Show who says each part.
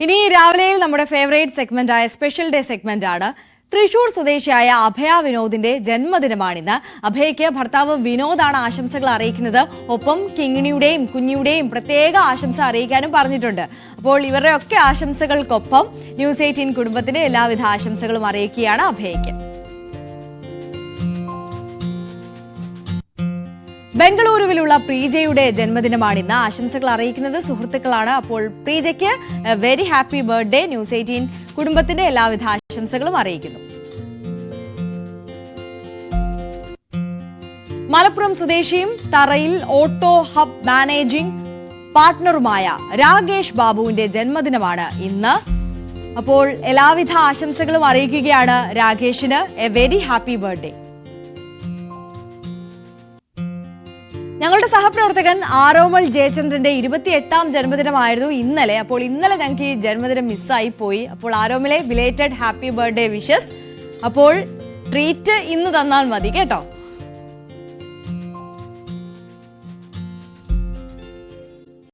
Speaker 1: ഇനി രാവിലെയിൽ നമ്മുടെ favourite segment ആയ സ്പെഷ്യൽ ഡേ സെഗ്മെന്റ് ആണ്. തൃശൂർ സ്വദേശിയായ അഭയ വിനോദിന്റെ ജന്മദിനമാണിന്ന്. അഭയയ്ക്ക് ഭർത്താവ് വിനോദാണ് ആശംസകൾ അറിയിക്കുന്നത്. ഒപ്പം കിങ്ങിണിയുടെയും കുഞ്ഞിയുടെയും പ്രത്യേക ആശംസ അറിയിക്കാനും പറഞ്ഞിട്ടുണ്ട്. അപ്പോൾ ഇവരുടെ ഒക്കെ ആശംസകൾക്കൊപ്പം ന്യൂസ് 18 കുടുംബത്തിന്റെ എല്ലാവിധ ആശംസകളും അറിയിക്കുകയാണ് അഭയയ്ക്ക്. ബംഗളൂരുവിലുള്ള പ്രീജയുടെ ജന്മദിനമാണിന്ന്. ആശംസകൾ അറിയിക്കുന്നത് സുഹൃത്തുക്കളാണ്. അപ്പോൾ പ്രീജയ്ക്ക് വെരി ഹാപ്പി ബർത്ത്ഡേ. ന്യൂസ് 18 കുടുംബത്തിന്റെ എല്ലാവിധ ആശംസകളും അറിയിക്കുന്നു. മലപ്പുറം സ്വദേശിയും തറയിൽ ഓട്ടോ ഹബ് മാനേജിംഗ് പാർട്ട്ണറുമായ രാകേഷ് ബാബുവിന്റെ ജന്മദിനമാണ് ഇന്ന്. അപ്പോൾ എല്ലാവിധ ആശംസകളും അറിയിക്കുകയാണ് രാകേഷിന്. A very happy birthday. ഞങ്ങളുടെ സഹപ്രവർത്തകൻ ആരോമൽ ജയചന്ദ്രന്റെ 28ാം ജന്മദിനമായിരുന്നു ഇന്നലെ. അപ്പോൾ ഇന്നലെ ഞങ്ങൾക്ക് ഈ ജന്മദിനം മിസ്സായി പോയി. അപ്പോൾ ആരോമലെ ബിലേറ്റഡ് ഹാപ്പി ബർത്ത്ഡേ വിഷസ്. അപ്പോൾ ട്രീറ്റ് ഇന്ന് തന്നാൽ മതി കേട്ടോ.